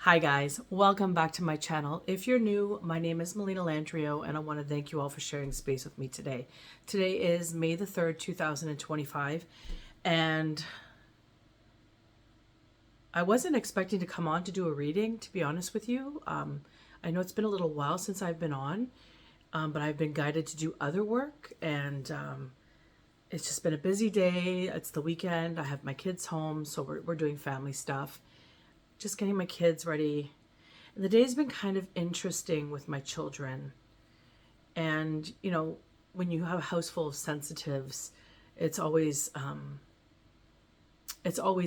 Hi guys, welcome back to my channel. If you're new, my name is Melina Landrio and I want to thank you all for sharing space with me today. Today is May the 3rd, 2025, and I wasn't expecting to come on to do a reading, to be honest with you. I know it's been a little while since I've been on, but I've been guided to do other work, and it's just been a busy day. It's the weekend. I have my kids home, so we're doing family stuff, just getting my kids ready. And the day's been kind of interesting with my children. And, when you have a house full of sensitives, it's always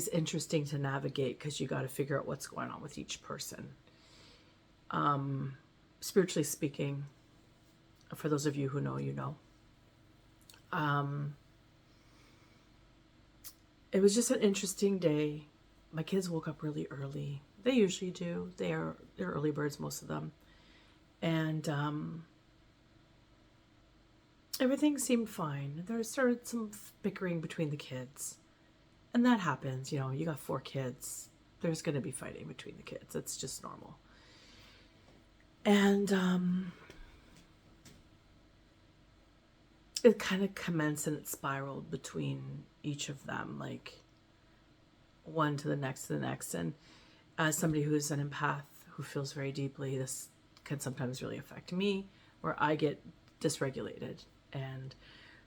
interesting to navigate because you got to figure out what's going on with each person. Spiritually speaking, for those of you who know, you know. It was just an interesting day. My kids woke up really early. They usually do. They're early birds, most of them. And everything seemed fine. There started some bickering between the kids. And that happens, you got 4 kids. There's going to be fighting between the kids. It's just normal. And it kind of commenced and it spiraled between each of them, like one to the next to the next. And as somebody who's an empath who feels very deeply, this can sometimes really affect me, where I get dysregulated. And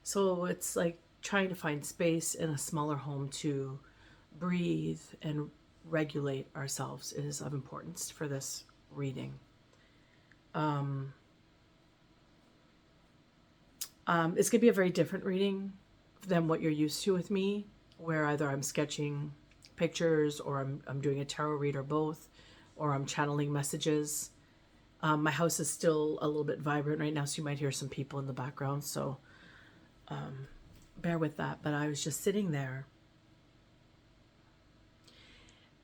so it's like trying to find space in a smaller home to breathe and regulate ourselves is of importance for this reading. It's going to be a very different reading than what you're used to with me, where either I'm sketching pictures or I'm doing a tarot read or both, or I'm channeling messages. My house is still a little bit vibrant right now, so you might hear some people in the background, so bear with that. But I was just sitting there.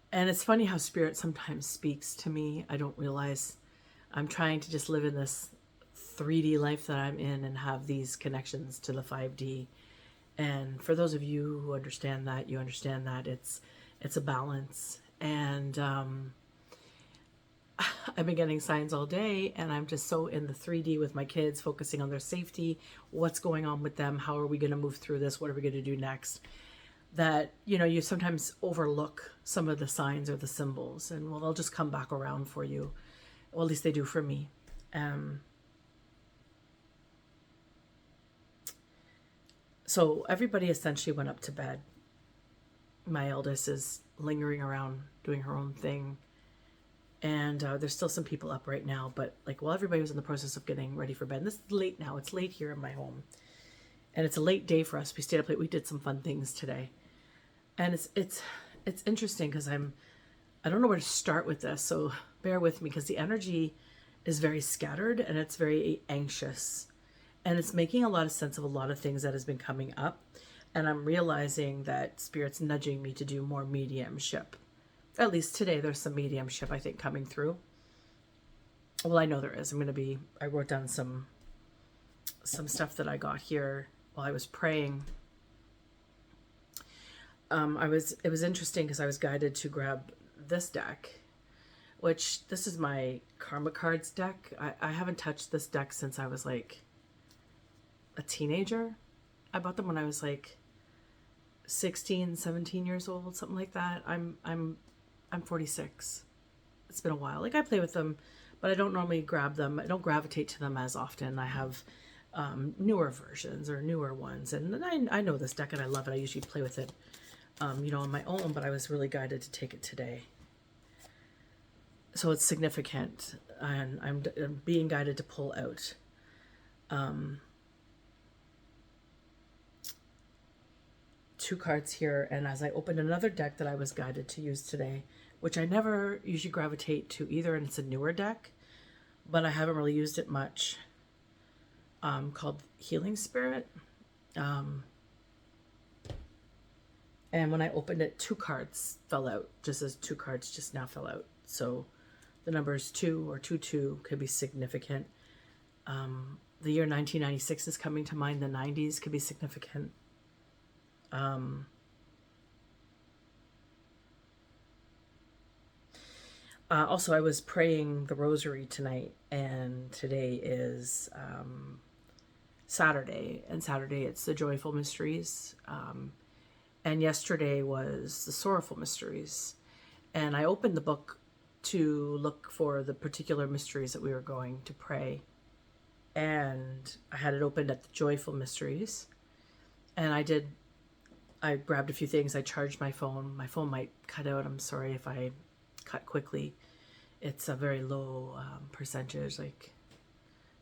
And it's funny how spirit sometimes speaks to me. I don't realize I'm trying to just live in this 3D life that I'm in and have these connections to the 5D. And for those of you who understand that, you understand that it's a balance. And I've been getting signs all day, and I'm just so in the 3D with my kids, focusing on their safety, what's going on with them, how are we going to move through this, what are we going to do next, that, you sometimes overlook some of the signs or the symbols, and well, they'll just come back around for you. Well, at least they do for me. So everybody essentially went up to bed. My eldest is lingering around doing her own thing. And there's still some people up right now, but while everybody was in the process of getting ready for bed, and this is late now, it's late here in my home. And it's a late day for us. We stayed up late. We did some fun things today. And it's interesting because I don't know where to start with this, so bear with me, because the energy is very scattered and it's very anxious. And it's making a lot of sense of a lot of things that has been coming up. And I'm realizing that Spirit's nudging me to do more mediumship. At least today there's some mediumship, I think, coming through. Well, I know there is. I wrote down some stuff that I got here while I was praying. It was interesting because I was guided to grab this deck, which this is my Karma Cards deck. I haven't touched this deck since I was like a teenager. I bought them when I was like 16, 17 years old, something like that. I'm 46. It's been a while. I play with them, but I don't normally grab them. I don't gravitate to them as often. I have newer versions or newer ones, and I know this deck and I love it. I usually play with it on my own, but I was really guided to take it today. So it's significant, and I'm being guided to pull out. Two cards here, and as I opened another deck that I was guided to use today, which I never usually gravitate to either, and it's a newer deck, but I haven't really used it much, called Healing Spirit. And when I opened it, 2 cards fell out, just as 2 cards just now fell out. So the numbers 2 or 22 could be significant. The year 1996 is coming to mind. The 90s could be significant. Also, I was praying the rosary tonight, and today is Saturday, and Saturday it's the joyful mysteries, and yesterday was the sorrowful mysteries. And I opened the book to look for the particular mysteries that we were going to pray, and I had it opened at the joyful mysteries, and I grabbed a few things. I charged my phone. My phone might cut out. I'm sorry if I cut quickly. It's a very low percentage, like,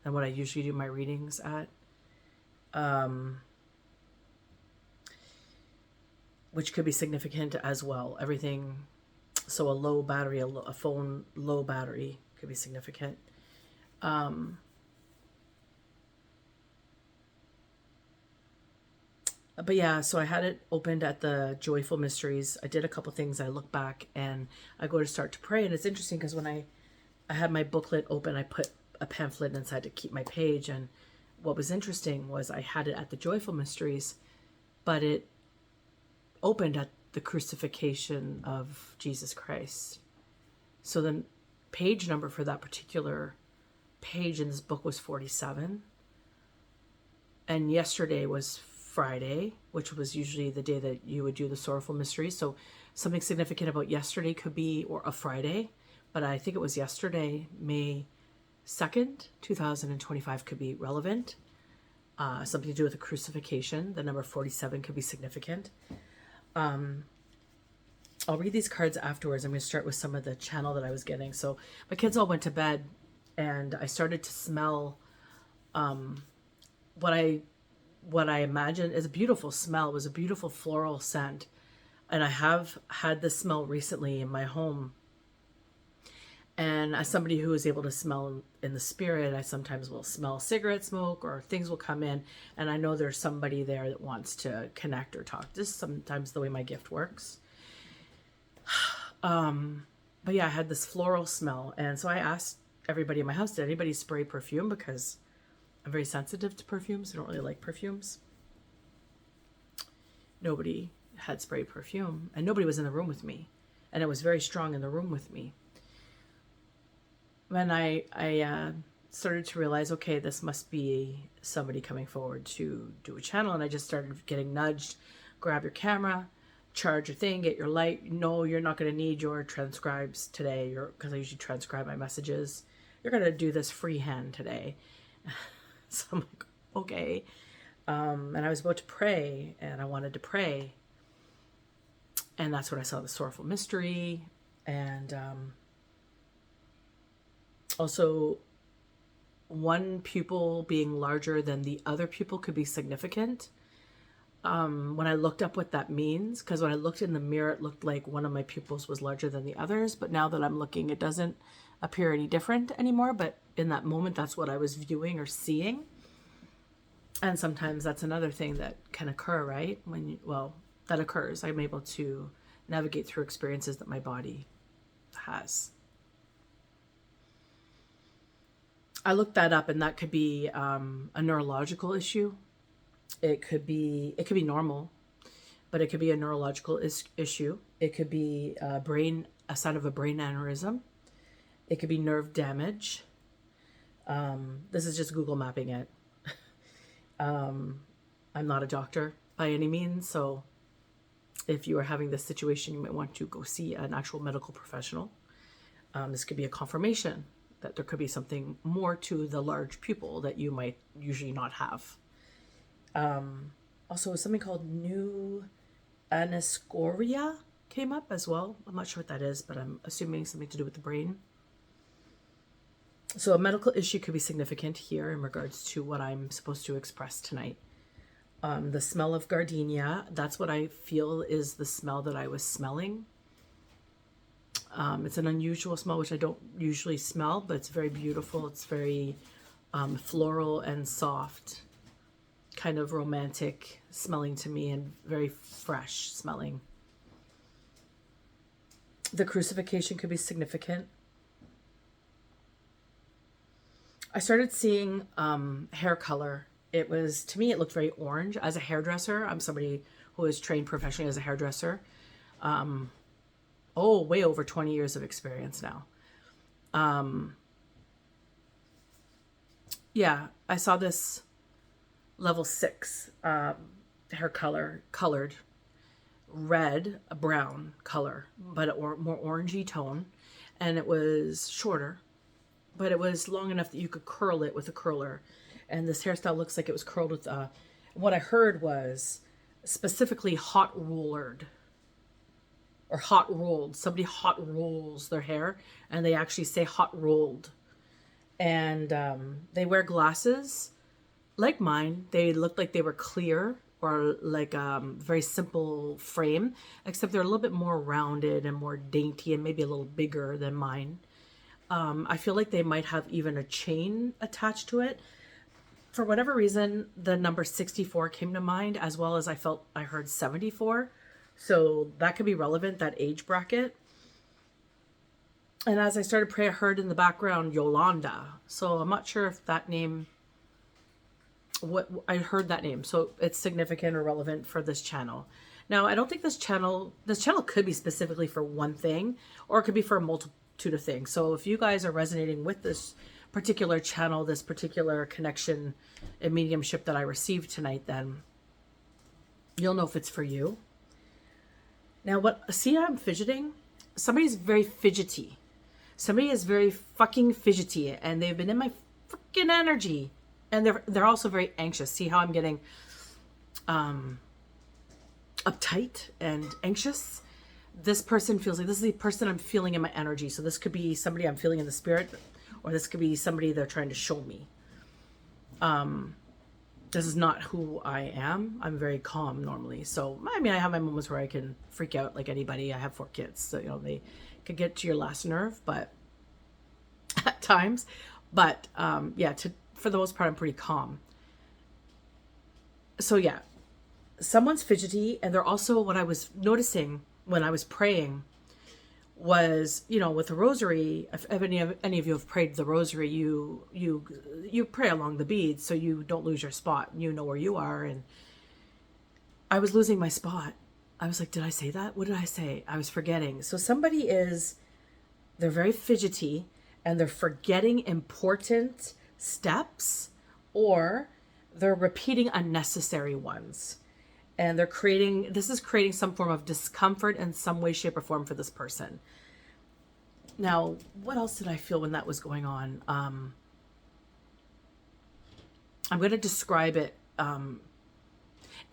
than what I usually do my readings at. Which could be significant as well. Everything, so a low battery, a phone low battery could be significant. But yeah, so I had it opened at the joyful mysteries. I did a couple things. I look back and I go to start to pray, and it's interesting because when I had my booklet open, I put a pamphlet inside to keep my page, and what was interesting was I had it at the joyful mysteries, but it opened at the crucifixion of Jesus Christ. So the page number for that particular page in this book was 47. And yesterday was Friday, which was usually the day that you would do the sorrowful mysteries. So something significant about yesterday could be, or a Friday, but I think it was yesterday, May 2nd, 2025 could be relevant. Something to do with the crucifixion. The number 47 could be significant. I'll read these cards afterwards. I'm going to start with some of the channel that I was getting. So my kids all went to bed, and I started to smell what I imagine is a beautiful smell. It was a beautiful floral scent, and I have had this smell recently in my home. And as somebody who is able to smell in the spirit, I sometimes will smell cigarette smoke or things will come in, and I know there's somebody there that wants to connect or talk. This is sometimes the way my gift works. But yeah, I had this floral smell, and so I asked everybody in my house, did anybody spray perfume? Because I'm very sensitive to perfumes. I don't really like perfumes. Nobody had sprayed perfume, and nobody was in the room with me, and it was very strong in the room with me. When I started to realize, okay, this must be somebody coming forward to do a channel, and I just started getting nudged, grab your camera, charge your thing, get your light. No, you're not going to need your transcribes today, because I usually transcribe my messages. You're going to do this freehand today. So I'm like, okay. And I was about to pray, and I wanted to pray. And that's when I saw the sorrowful mystery, and also one pupil being larger than the other pupil could be significant. When I looked up what that means, because when I looked in the mirror, it looked like one of my pupils was larger than the others, but now that I'm looking, it doesn't appear any different anymore. But in that moment, that's what I was viewing or seeing. And sometimes that's another thing that can occur, right? That occurs. I'm able to navigate through experiences that my body has. I looked that up, and that could be a neurological issue. It could be normal, but it could be a neurological issue. It could be a sign of a brain aneurysm. It could be nerve damage. This is just Google mapping it. I'm not a doctor by any means, so if you are having this situation, you might want to go see an actual medical professional. This could be a confirmation that there could be something more to the large pupil that you might usually not have. Also, something called new anoscoria came up as well. I'm not sure what that is, but I'm assuming something to do with the brain. So a medical issue could be significant here in regards to what I'm supposed to express tonight. The smell of gardenia, that's what I feel is the smell that I was smelling. It's an unusual smell, which I don't usually smell, but it's very beautiful. It's very floral and soft, kind of romantic smelling to me, and very fresh smelling. The crucifixion could be significant. I started seeing hair color. To me, it looked very orange. As a hairdresser, I'm somebody who is trained professionally as a hairdresser. Way over 20 years of experience now. Yeah, I saw this level 6 hair colored red, a brown color, but more orangey tone, and it was shorter, but it was long enough that you could curl it with a curler. And this hairstyle looks like it was curled with what I heard was specifically hot rollered or hot rolled. Somebody hot rolls their hair, and they actually say hot rolled. And they wear glasses like mine. They looked like they were clear or like very simple frame, except they're a little bit more rounded and more dainty and maybe a little bigger than mine. I feel like they might have even a chain attached to it. For whatever reason, the number 64 came to mind, as well as I heard 74. So that could be relevant, that age bracket. And as I started praying, I heard in the background Yolanda. So I'm not sure if that name, what I heard that name. So it's significant or relevant for this channel. Now, I don't think this channel could be specifically for one thing, or it could be for a multitude of things. So if you guys are resonating with this particular channel, this particular connection and mediumship that I received tonight, then you'll know if it's for you. Now, see how I'm fidgeting? Somebody's very fidgety. Somebody is very fucking fidgety, and they've been in my freaking energy, and they're also very anxious. See how I'm getting uptight and anxious? This person feels like this is the person I'm feeling in my energy. So this could be somebody I'm feeling in the spirit, or this could be somebody they're trying to show me. This is not who I am. I'm very calm normally. So, I mean, I have my moments where I can freak out like anybody. I have 4 kids, so, they could get to your last nerve, but at times, but, yeah, for the most part, I'm pretty calm. So yeah, someone's fidgety, and they're also, what I was noticing when I was praying was, with the rosary, if any of you have prayed the rosary, you pray along the beads so you don't lose your spot. You know where you are. And I was losing my spot. I was like, did I say that? What did I say? I was forgetting. So they're very fidgety, and they're forgetting important steps, or they're repeating unnecessary ones. And this is creating some form of discomfort in some way, shape, or form for this person. Now, what else did I feel when that was going on? I'm going to describe it.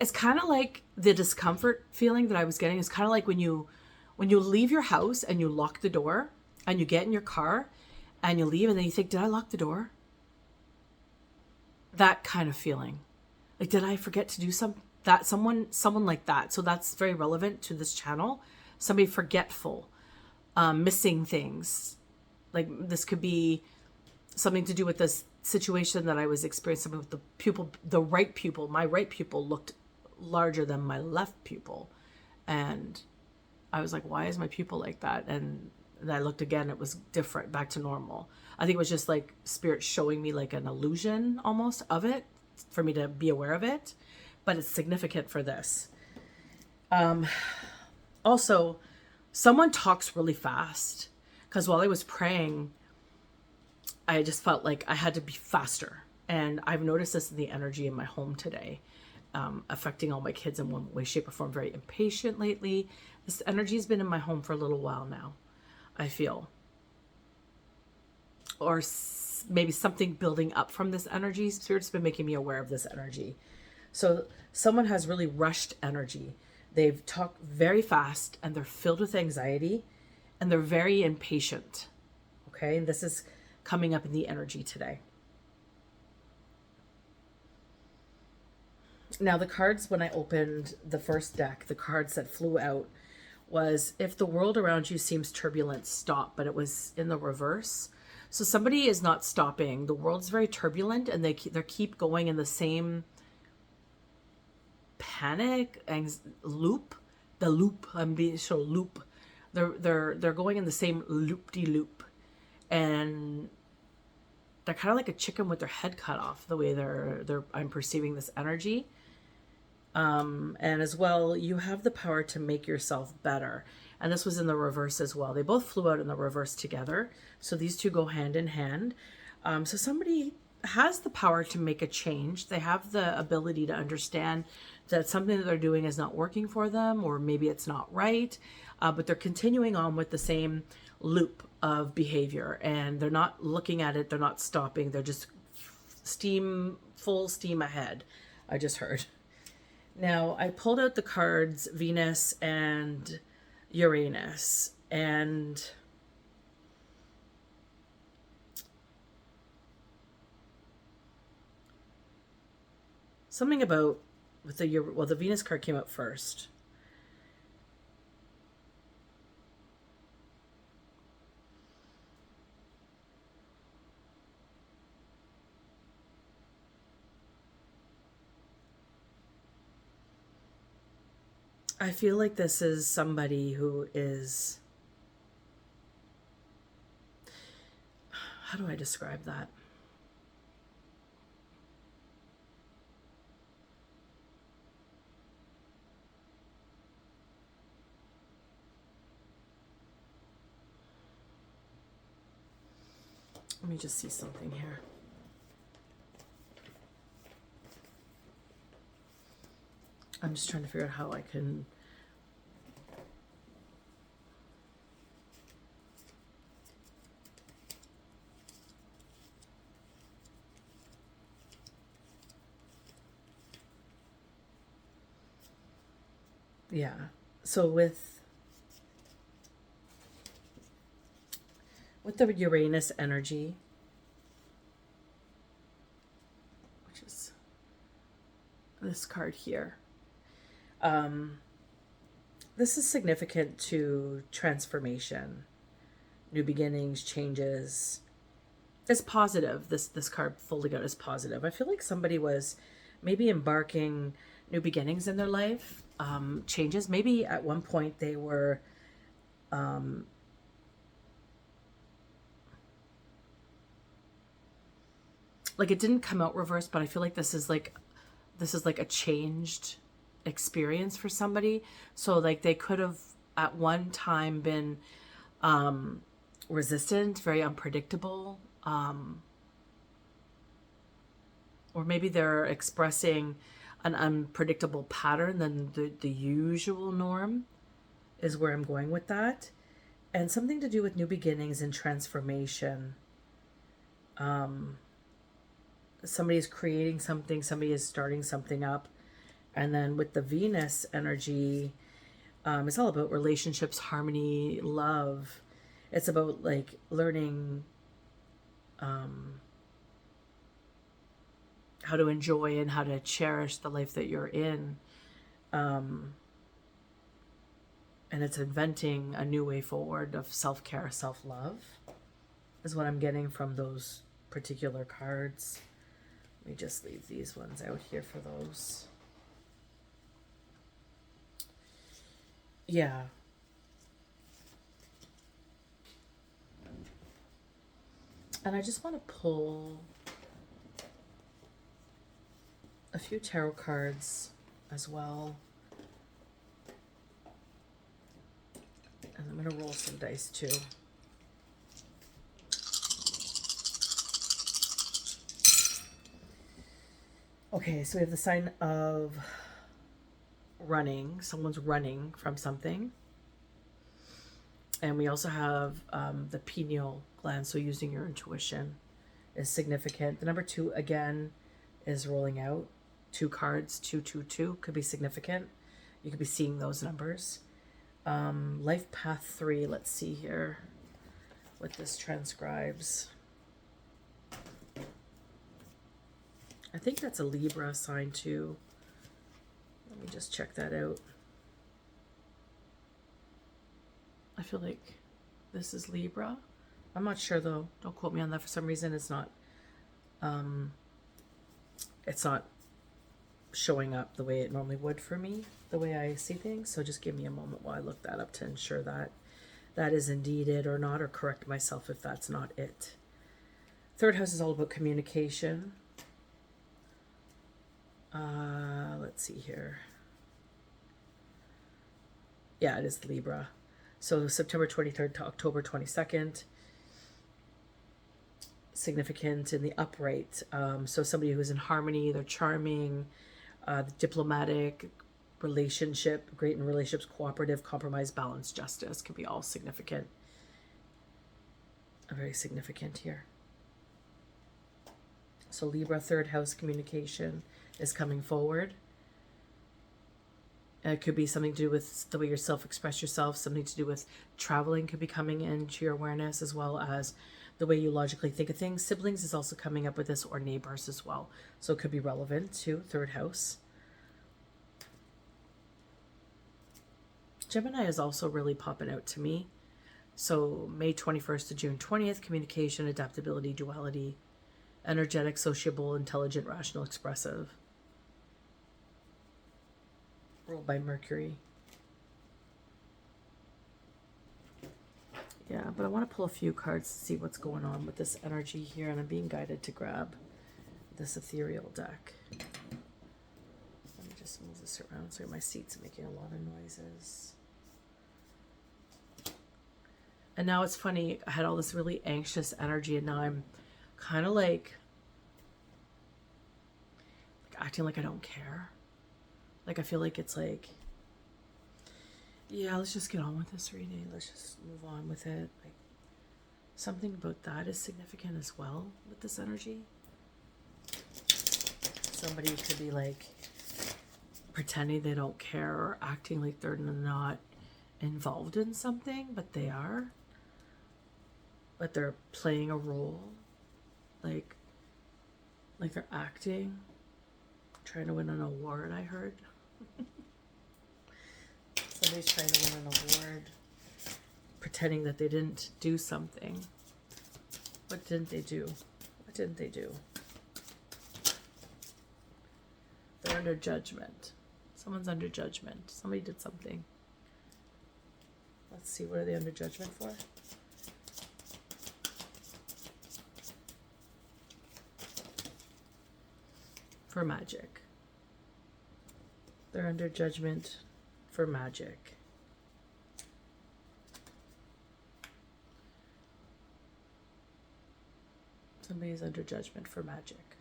It's kind of like the discomfort feeling that I was getting. It's kind of like when you leave your house and you lock the door and you get in your car and you leave, and then you think, did I lock the door? That kind of feeling. Like, did I forget to do something? That someone like that. So that's very relevant to this channel. Somebody forgetful, missing things. Like, this could be something to do with this situation that I was experiencing with the pupil, the right pupil. My right pupil looked larger than my left pupil. And I was like, why is my pupil like that? And I looked again, it was different, back to normal. I think it was just like spirit showing me like an illusion almost of it for me to be aware of it. But it's significant for this. Also, someone talks really fast, because while I was praying, I just felt like I had to be faster. And I've noticed this in the energy in my home today, affecting all my kids in one way, shape, or form. Very impatient lately. This energy has been in my home for a little while now, I feel. Or maybe something building up from this energy. Spirit's been making me aware of this energy. So someone has really rushed energy. They've talked very fast, and they're filled with anxiety, and they're very impatient. Okay, and this is coming up in the energy today. Now, the cards, when I opened the first deck, the cards that flew out was, if the world around you seems turbulent, stop. But it was in the reverse. So somebody is not stopping. The world's very turbulent, and they keep going in the same panic and loop. The loop, I'm being so loop. They're going in the same loop-de-loop, and they're kind of like a chicken with their head cut off, the way I'm perceiving this energy. And as well, you have the power to make yourself better. And this was in the reverse as well. They both flew out in the reverse together. So these two go hand in hand. So somebody has the power to make a change. They have the ability to understand that something that they're doing is not working for them, or maybe it's not right, but they're continuing on with the same loop of behavior, and they're not looking at it, they're not stopping, they're just full steam ahead. I just heard. Now, I pulled out the cards Venus and Uranus, and something about with the Venus card came out first. I feel like this is somebody who is, how do I describe that? Let me just see something here. I'm just trying to figure out how I can. Yeah. So with the Uranus energy, which is this card here, this is significant to transformation, new beginnings, changes. It's positive. This card folding out is positive. I feel like somebody was maybe embarking new beginnings in their life, changes. Maybe at one point they were like, it didn't come out reverse, but I feel like this is like a changed experience for somebody. So like they could have at one time been resistant, very unpredictable, or maybe they're expressing an unpredictable pattern than the usual norm, is where I'm going with that. And something to do with new beginnings and transformation. Somebody is creating something, somebody is starting something up. And then with the Venus energy, it's all about relationships, harmony, love. It's about like learning how to enjoy and how to cherish the life that you're in. And it's inventing a new way forward of self-care, self-love, is what I'm getting from those particular cards. Let me just leave these ones out here for those. Yeah. And I just want to pull a few tarot cards as well. And I'm going to roll some dice too. Okay, so we have the sign of running. Someone's running from something. And we also have the pineal gland, so using your intuition is significant. The number 2, again, is rolling out. 2 cards, 222, could be significant. You could be seeing those numbers. Life path 3, let's see here what this transcribes. I think that's a Libra sign too. Let me just check that out. I feel like this is Libra. I'm not sure though. Don't quote me on that. For some reason it's not showing up the way it normally would for me, the way I see things. So just give me a moment while I look that up to ensure that that is indeed it or not, or correct myself if that's not it. Third house is all about communication. Let's see here. Yeah, it is Libra. So September 23rd to October 22nd, significant in the upright. So somebody who's in harmony, they're charming, diplomatic, relationship, great in relationships, cooperative, compromise, balance, justice can be all significant. Very significant here. So Libra, third house communication is coming forward. It could be something to do with the way you self-express yourself, something to do with traveling could be coming into your awareness, as well as the way you logically think of things. Siblings is also coming up with this, or neighbors as well. So it could be relevant to third house. Gemini is also really popping out to me. So May 21st to June 20th, communication, adaptability, duality, energetic, sociable, intelligent, rational, expressive. Ruled by Mercury. Yeah, but I want to pull a few cards to see what's going on with this energy here, and I'm being guided to grab this ethereal deck. Let me just move this around. Sorry, my seat's making a lot of noises. And now it's funny, I had all this really anxious energy, and now I'm kind of like acting like I don't care. Like I feel like it's like, yeah, let's just get on with this reading. Let's just move on with it. Like something about that is significant as well with this energy. Somebody could be like pretending they don't care or acting like they're not involved in something, but they are. But they're playing a role. Like they're acting. Trying to win an award, I heard. Somebody's trying to win an award, pretending that they didn't do something. What didn't they do? What didn't they do? They're under judgment. Someone's under judgment. Somebody did something. Let's see, what are they under judgment for? For magic. They're under judgment for magic. Somebody's under judgment for magic.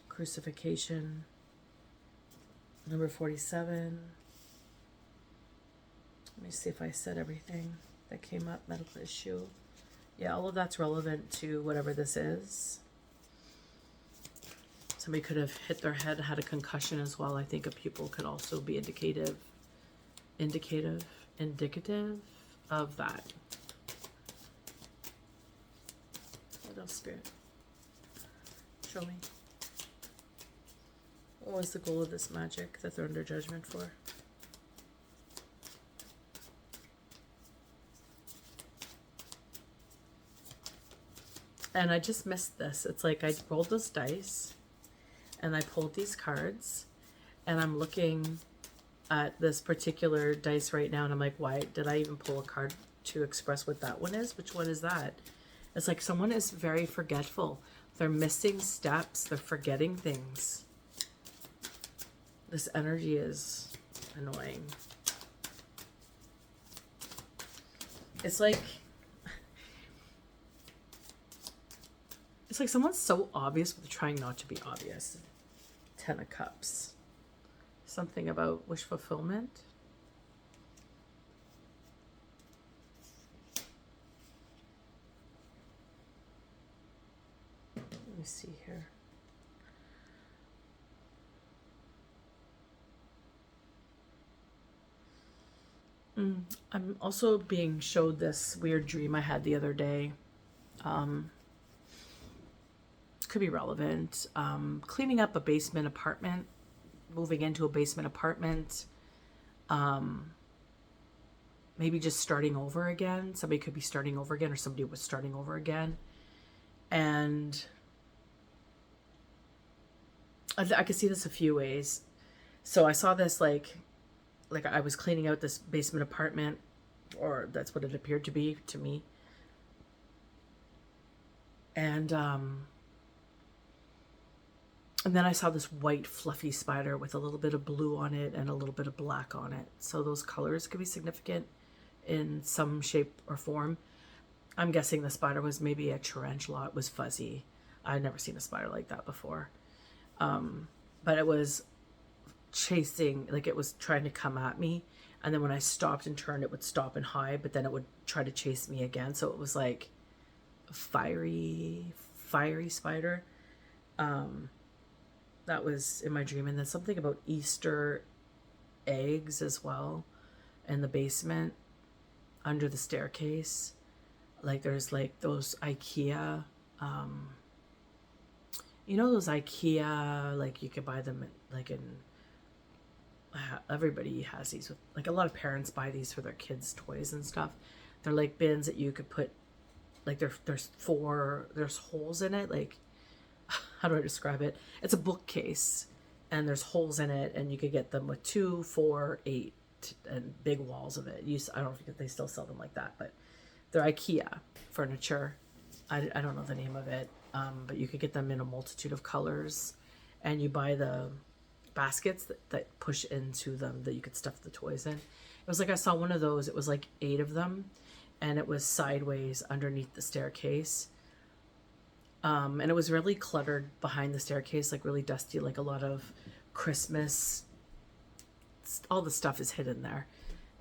Crucifixion. Number 47. Let me see if I said everything that came up. Medical issue. Yeah, all of that's relevant to whatever this is. Somebody could have hit their head, had a concussion as well. I think a pupil could also be indicative of that. What else, Spirit? Show me. What was the goal of this magic that they're under judgment for? And I just missed this. It's like I rolled those dice and I pulled these cards and I'm looking at this particular dice right now and I'm like, why did I even pull a card to express what that one is? Which one is that? It's like someone is very forgetful. They're missing steps. They're forgetting things. This energy is annoying. It's like someone's so obvious, but they're trying not to be obvious. 10 of Cups. Something about wish fulfillment. Let me see here. I'm also being showed this weird dream I had the other day. Could be relevant. Cleaning up a basement apartment, moving into a basement apartment, maybe just starting over again. Somebody could be starting over again, or somebody was starting over again. And I could see this a few ways. So I saw this like I was cleaning out this basement apartment, or that's what it appeared to be to me. And And then I saw this white fluffy spider with a little bit of blue on it and a little bit of black on it. So those colors could be significant in some shape or form. I'm guessing the spider was maybe a tarantula. It was fuzzy. I'd never seen a spider like that before. But it was chasing, like it was trying to come at me. And then when I stopped and turned, it would stop and hide, but then it would try to chase me again. So it was like a fiery spider. That was in my dream. And then something about Easter eggs as well in the basement under the staircase. Like there's like those IKEA, you know, those IKEA, like you could buy them like in, everybody has these with, like a lot of parents buy these for their kids' toys and stuff. They're like bins that you could put, like there's holes in it, like, how do I describe it? It's a bookcase and there's holes in it, and you could get them with 2, 4, 8 and big walls of it. I don't think they still sell them like that, but they're IKEA furniture. I don't know the name of it, but you could get them in a multitude of colors, and you buy the baskets that push into them that you could stuff the toys in. It was like I saw one of those. It was like 8 of them, and it was sideways underneath the staircase. And it was really cluttered behind the staircase, like really dusty, like a lot of Christmas. All the stuff is hidden there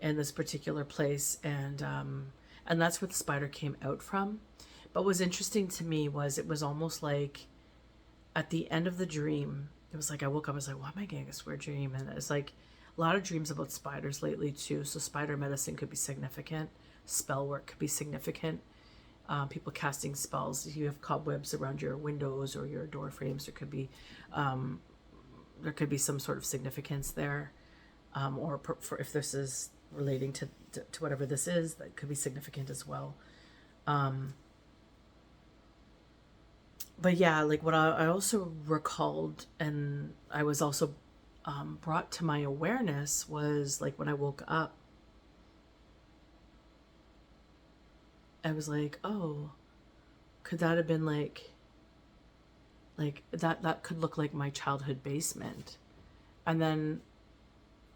in this particular place, and that's where the spider came out from. But what was interesting to me was it was almost like at the end of the dream, it was like I woke up, I was like, why am I getting this weird dream? And it's like a lot of dreams about spiders lately too. So spider medicine could be significant. Spell work could be significant. People casting spells. If you have cobwebs around your windows or your door frames, there could be some sort of significance there. Or for if this is relating to whatever this is, that could be significant as well. But yeah, like what I also recalled, and I was also brought to my awareness, was like when I woke up, I was like, oh, could that have been like that could look like my childhood basement. And then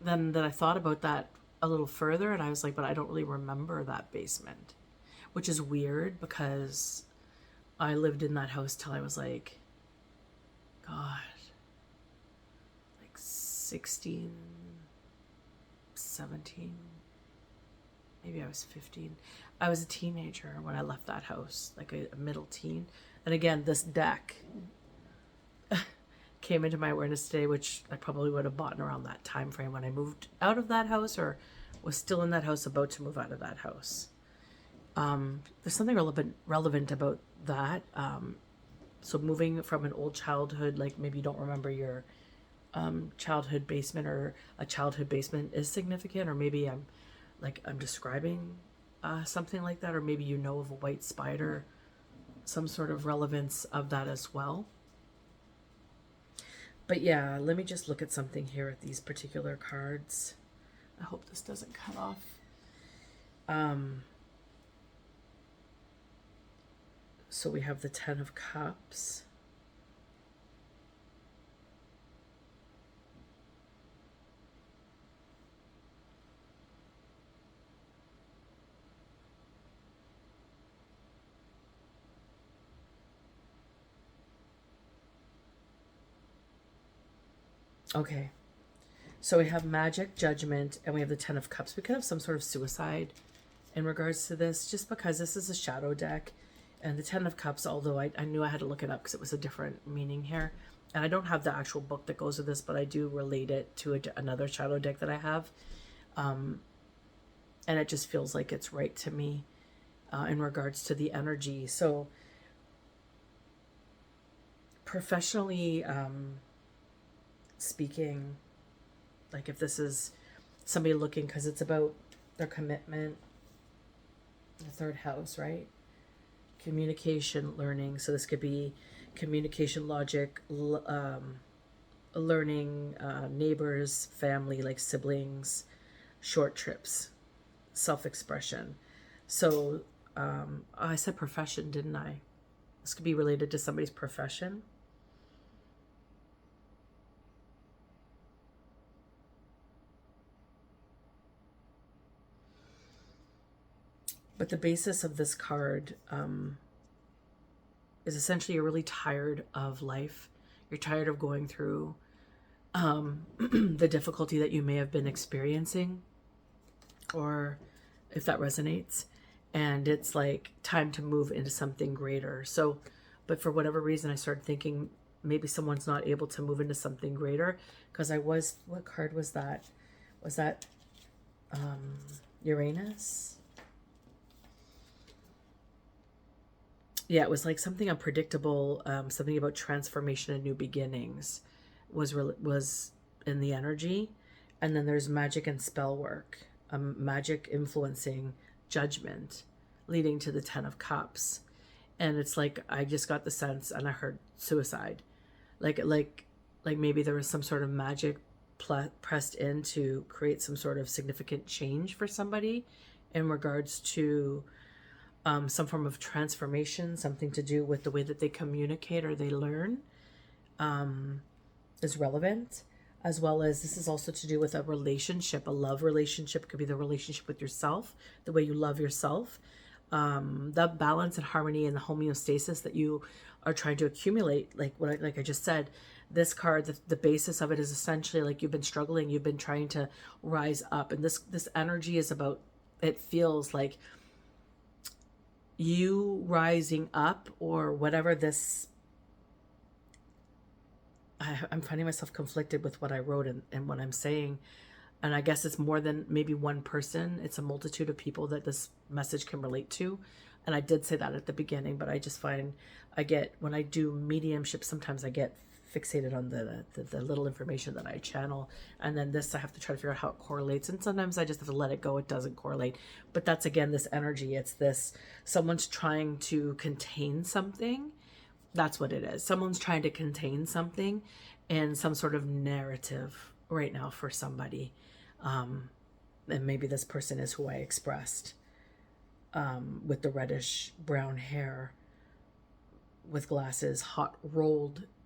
I thought about that a little further, and I was like, but I don't really remember that basement, which is weird because I lived in that house till I was like, God, like 16, 17, maybe I was 15. I was a teenager when I left that house, like a middle teen. And again, this deck came into my awareness today, which I probably would have bought around that time frame when I moved out of that house or was still in that house, about to move out of that house. There's something relevant about that. So moving from an old childhood, like maybe you don't remember your childhood basement, or a childhood basement is significant, or maybe I'm describing something like that, or maybe you know of a white spider, some sort of relevance of that as well. But yeah, let me just look at something here at these particular cards. I hope this doesn't cut off. So we have the 10 of Cups. Okay. So we have Magic, Judgment, and we have the 10 of Cups. We could have some sort of suicide in regards to this, just because this is a shadow deck. And the 10 of Cups, although I knew I had to look it up because it was a different meaning here. And I don't have the actual book that goes with this, but I do relate it to another shadow deck that I have. And it just feels like it's right to me in regards to the energy. So professionally speaking, like if this is somebody looking, because it's about their commitment, the 3rd house, right? Communication, learning. So this could be communication, logic, learning, neighbors, family, like siblings, short trips, self-expression. So I said profession, didn't I? This could be related to somebody's profession. But the basis of this card is essentially you're really tired of life. You're tired of going through the difficulty that you may have been experiencing, or if that resonates. And it's like time to move into something greater. So, but for whatever reason, I started thinking maybe someone's not able to move into something greater, because what card was that? Was that Uranus? Yeah, it was like something unpredictable, something about transformation and new beginnings was in the energy. And then there's magic and spell work, magic influencing judgment, leading to the 10 of Cups. And it's like I just got the sense, and I heard suicide, like maybe there was some sort of magic pressed in to create some sort of significant change for somebody in regards to some form of transformation, something to do with the way that they communicate or they learn is relevant, as well as this is also to do with a relationship, a love relationship. It could be the relationship with yourself, the way you love yourself, the balance and harmony and the homeostasis that you are trying to accumulate. Like like I just said, this card, the basis of it is essentially like you've been struggling, you've been trying to rise up, and this energy is about, it feels like you rising up, or whatever this, I'm finding myself conflicted with what I wrote and what I'm saying. And I guess it's more than maybe one person. It's a multitude of people that this message can relate to. And I did say that at the beginning, but I just find when I do mediumship, sometimes I get fixated on the little information that I channel. And then this, I have to try to figure out how it correlates. And sometimes I just have to let it go. It doesn't correlate. But that's, again, this energy. It's this, someone's trying to contain something. That's what it is. Someone's trying to contain something in some sort of narrative right now for somebody. And maybe this person is who I expressed, with the reddish brown hair, with glasses,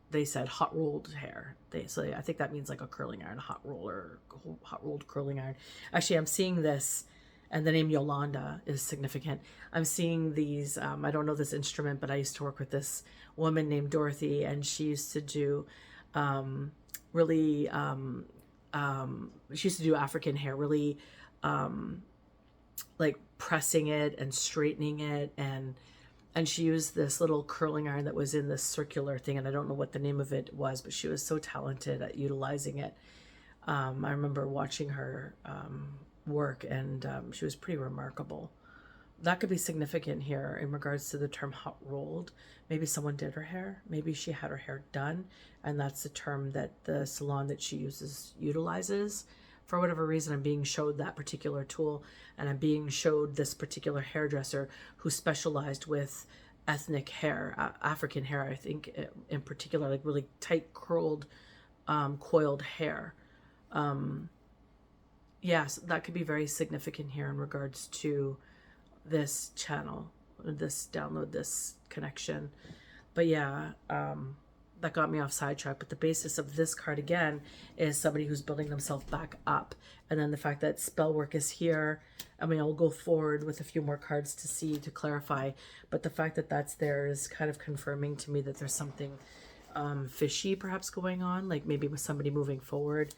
they said hot rolled hair. So I think that means like a curling iron, hot rolled curling iron. Actually, I'm seeing this, and the name Yolanda is significant. I'm seeing these, I don't know this instrument, but I used to work with this woman named Dorothy, and she used to do she used to do African hair, really like pressing it and straightening it, and she used this little curling iron that was in this circular thing, and I don't know what the name of it was, but she was so talented at utilizing it. I remember watching her work, and she was pretty remarkable. That could be significant here in regards to the term hot rolled. Maybe someone did her hair. Maybe she had her hair done, and that's the term that the salon that she utilizes. For whatever reason, I'm being showed that particular tool, and I'm being showed this particular hairdresser who specialized with ethnic hair, African hair, I think in particular, like really tight curled, coiled hair. Yes, that could be very significant here in regards to this channel, this download, this connection. But yeah, that got me off sidetrack. But the basis of this card, again, is somebody who's building themselves back up. And then the fact that spell work is here. I mean, I'll go forward with a few more cards to clarify. But the fact that that's there is kind of confirming to me that there's something fishy perhaps going on, like maybe with somebody moving forward.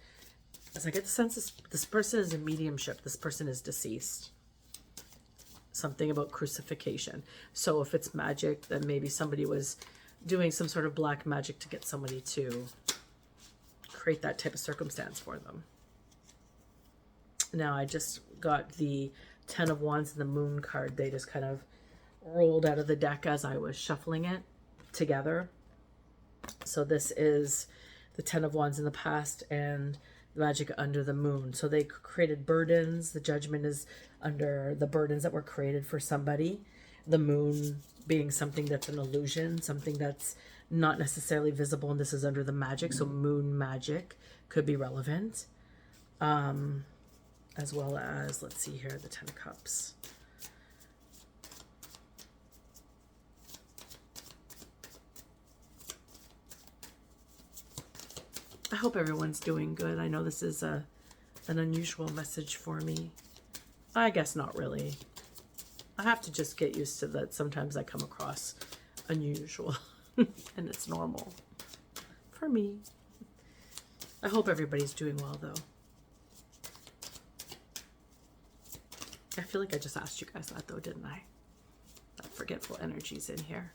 As I get the sense this person is in mediumship. This person is deceased. Something about crucifixion. So if it's magic, then maybe somebody was doing some sort of black magic to get somebody to create that type of circumstance for them. Now I just got the 10 of Wands and the Moon card. They just kind of rolled out of the deck as I was shuffling it together. So this is the 10 of Wands in the past and the magic under the moon. So they created burdens. The judgment is under the burdens that were created for somebody. The moon being something that's an illusion, something that's not necessarily visible, and this is under the magic. So moon magic could be relevant. As well as, let's see here, the 10 of Cups. I hope everyone's doing good. I know this is an unusual message for me. I guess not really. I have to just get used to that. Sometimes I come across unusual and it's normal for me. I hope everybody's doing well though. I feel like I just asked you guys that though, didn't I? That forgetful energy's in here.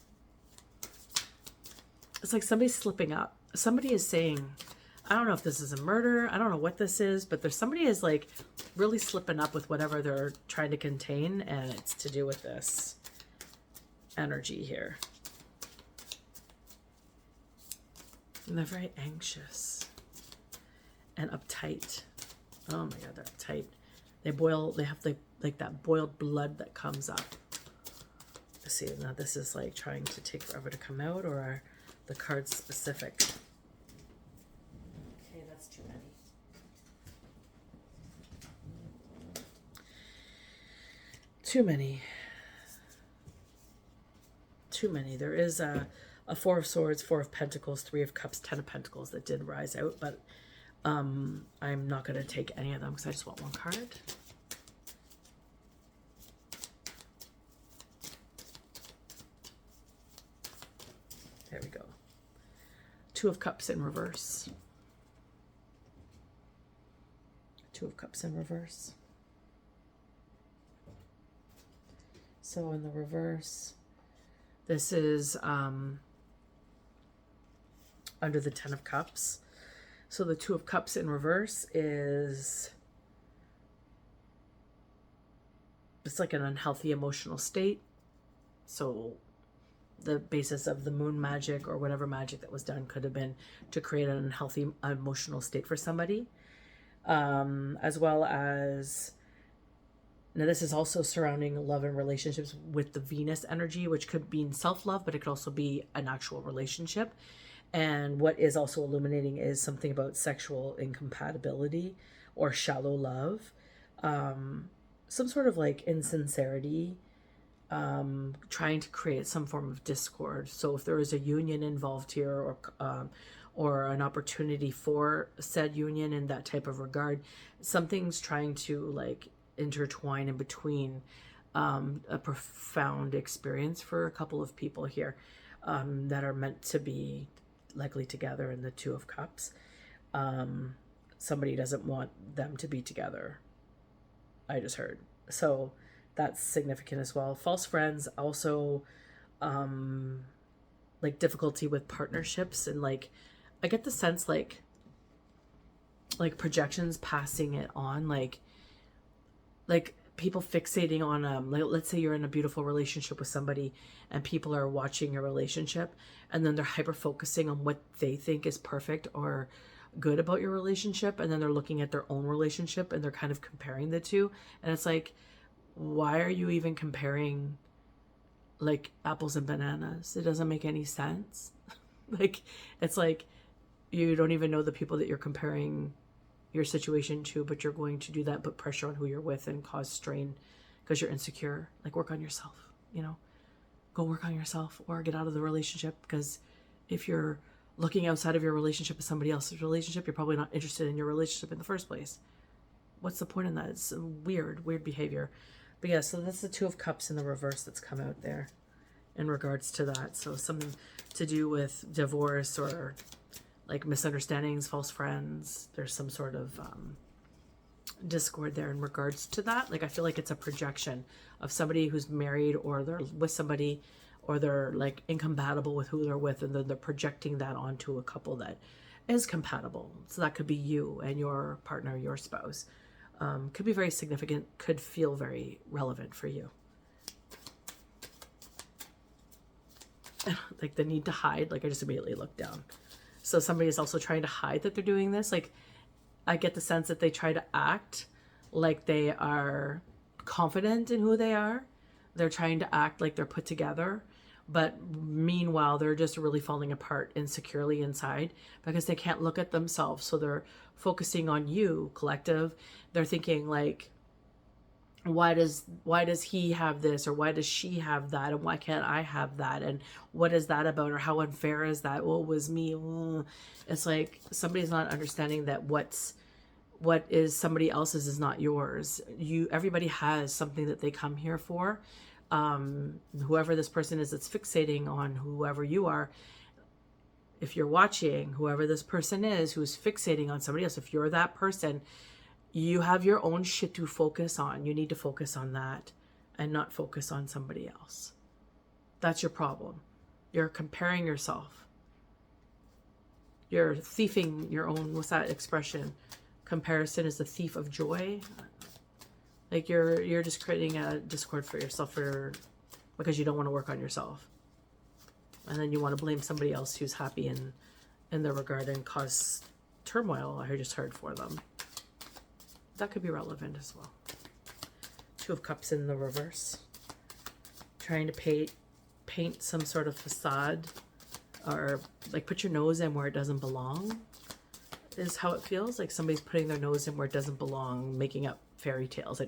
It's like somebody's slipping up. Somebody is saying, I don't know if this is a murder. I don't know what this is, but there's somebody is like really slipping up with whatever they're trying to contain, and it's to do with this energy here. And they're very anxious and uptight. Oh my God, they're uptight. They boil, they have like that boiled blood that comes up. Let's see, now this is like trying to take forever to come out, or are the cards specific? Okay, that's too many. Too many. Too many. There is a Four of Swords, Four of Pentacles, Three of Cups, Ten of Pentacles that did rise out, but I'm not going to take any of them because I just want one card. There we go. Two of Cups in reverse. Two of Cups in reverse. So in the reverse, this is under the Ten of Cups. So the Two of Cups in reverse is, it's like an unhealthy emotional state. So the basis of the moon magic or whatever magic that was done could have been to create an unhealthy emotional state for somebody. As well as, now this is also surrounding love and relationships with the Venus energy, which could be self-love, but it could also be an actual relationship. And what is also illuminating is something about sexual incompatibility or shallow love. Some sort of like insincerity, trying to create some form of discord. So if there is a union involved here, or an opportunity for said union in that type of regard, something's trying to like intertwine in between a profound experience for a couple of people here that are meant to be likely together in the Two of Cups. Somebody doesn't want them to be together, I just heard. So that's significant as well. False friends also, like difficulty with partnerships, and like I get the sense like projections passing it on, like people fixating on like, let's say you're in a beautiful relationship with somebody and people are watching your relationship, and then they're hyper focusing on what they think is perfect or good about your relationship, and then they're looking at their own relationship and they're kind of comparing the two, and it's like, why are you even comparing like apples and bananas? It doesn't make any sense. Like, it's like you don't even know the people that you're comparing your situation to, but you're going to do that, put pressure on who you're with and cause strain because you're insecure. Like, work on yourself, you know, go work on yourself or get out of the relationship, because if you're looking outside of your relationship with somebody else's relationship, you're probably not interested in your relationship in the first place. What's the point in that? It's weird behavior. But yeah, so that's the Two of Cups in the reverse that's come out there in regards to that. So something to do with divorce or like misunderstandings, false friends. There's some sort of discord there in regards to that. Like, I feel like it's a projection of somebody who's married, or they're with somebody, or they're like incompatible with who they're with, and then they're projecting that onto a couple that is compatible. So that could be you and your partner, your spouse. Could be very significant, could feel very relevant for you. Like the need to hide, like I just immediately looked down. So somebody is also trying to hide that they're doing this. Like, I get the sense that they try to act like they are confident in who they are. They're trying to act like they're put together. But meanwhile, they're just really falling apart insecurely inside because they can't look at themselves. So they're focusing on you, collective. They're thinking like, why does he have this, or why does she have that, and why can't I have that, and what is that about, or how unfair is that? Well, it was me. It's like somebody's not understanding that what is somebody else's is not yours. Everybody has something that they come here for. whoever this person is that's fixating on whoever you are, if you're watching, whoever this person is who's fixating on somebody else, if you're that person, you have your own shit to focus on. You need to focus on that and not focus on somebody else. That's your problem. You're comparing yourself. You're thieving your own, what's that expression? Comparison is the thief of joy. Like you're just creating a discord for yourself because you don't want to work on yourself. And then you want to blame somebody else who's happy in their regard and cause turmoil, I just heard, for them. That could be relevant as well. Two of Cups in the reverse. Trying to paint some sort of facade, or like put your nose in where it doesn't belong, is how it feels. Like somebody's putting their nose in where it doesn't belong, making up fairy tales.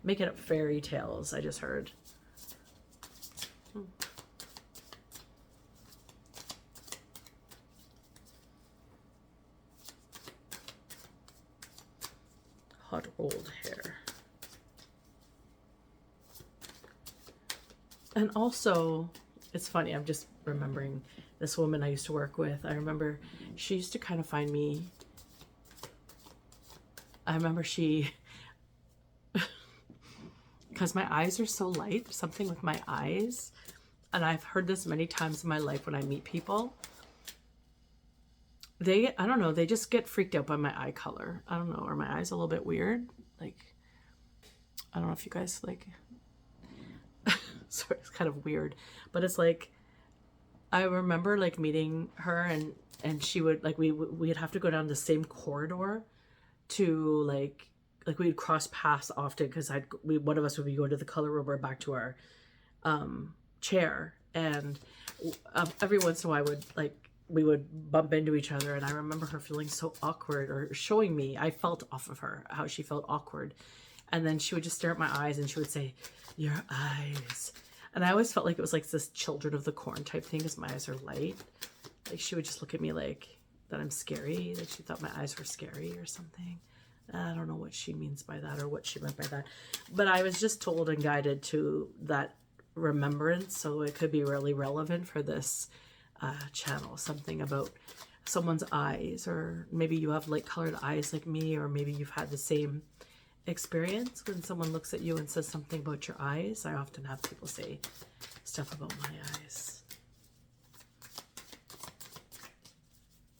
Making up fairy tales, I just heard. Hot rolled hair. And also, it's funny, I'm just remembering this woman I used to work with. I remember she used to kind of find me, because my eyes are so light, something with my eyes, and I've heard this many times in my life when I meet people. I don't know, they just get freaked out by my eye color. I don't know, are my eyes a little bit weird? Like, I don't know if you guys like, sorry, it's kind of weird, but it's like, I remember like meeting her and she would, like, we'd have to go down the same corridor to like we'd cross paths often, because one of us would be going to the color room or back to our chair, and every once in a while we would bump into each other, and I remember her feeling so awkward, or showing me, I felt off of her how she felt awkward, and then she would just stare at my eyes and she would say, "Your eyes." And I always felt like it was like this Children of the Corn type thing, because my eyes are light. Like she would just look at me like that I'm scary, like she thought my eyes were scary or something. I don't know what she means by that or what she meant by that. But I was just told and guided to that remembrance, so it could be really relevant for this channel. Something about someone's eyes, or maybe you have light colored eyes like me, or maybe you've had the same experience when someone looks at you and says something about your eyes. I often have people say stuff about my eyes.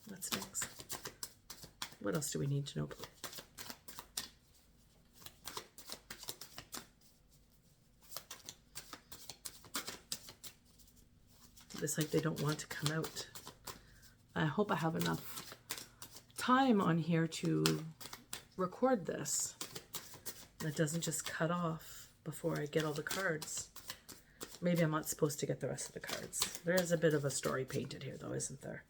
What's next? What else do we need to know? It's like they don't want to come out. I hope I have enough time on here to record this. It doesn't just cut off before I get all the cards. Maybe I'm not supposed to get the rest of the cards. There is a bit of a story painted here though, isn't there?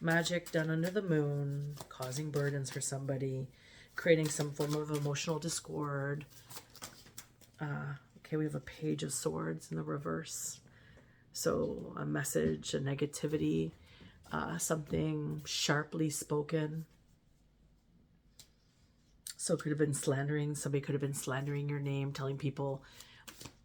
Magic done under the moon, causing burdens for somebody, creating some form of emotional discord. Okay, we have a Page of Swords in the reverse. So a message, a negativity, something sharply spoken. So it could have been slandering. Somebody could have been slandering your name, telling people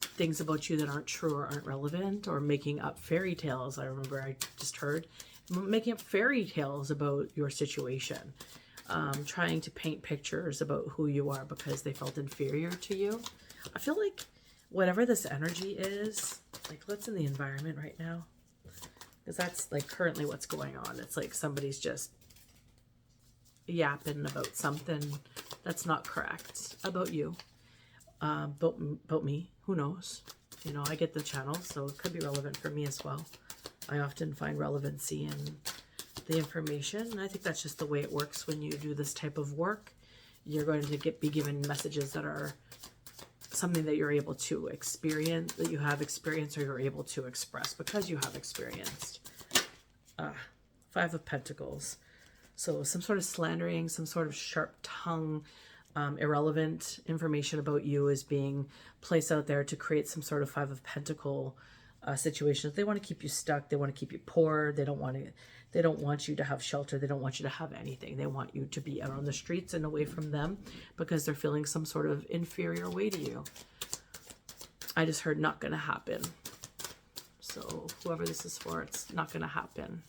things about you that aren't true or aren't relevant, or making up fairy tales. I remember I just heard making up fairy tales about your situation, trying to paint pictures about who you are because they felt inferior to you. I feel like whatever this energy is, like what's in the environment right now, because that's like currently what's going on. It's like somebody's just yapping about something that's not correct about you, about me. Who knows? You know, I get the channel, so it could be relevant for me as well. I often find relevancy in the information, and I think that's just the way it works when you do this type of work. You're going to be given messages that are something that you're able to experience, that you have experienced, or you're able to express because you have experienced. Five of Pentacles. So some sort of slandering, some sort of sharp tongue, irrelevant information about you is being placed out there to create some sort of Five of Pentacle situations. They want to keep you stuck. They want to keep you poor. They don't want you to have shelter. They don't want you to have anything. They want you to be out on the streets and away from them because they're feeling some sort of inferior way to you. I just heard not going to happen. So whoever this is for, it's not going to happen.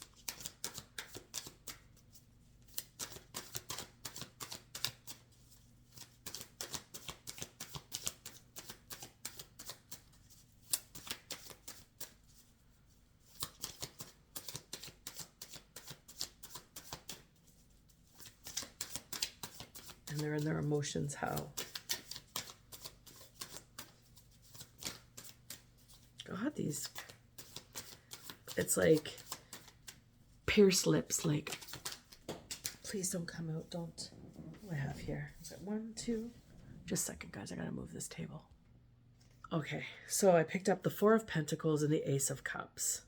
And they're in their emotions, how? God, these, it's like pierced lips, like, please don't come out, don't. What do I have here? Is it 1, 2? Just a second, guys, I gotta move this table. Okay, so I picked up the Four of Pentacles and the Ace of Cups.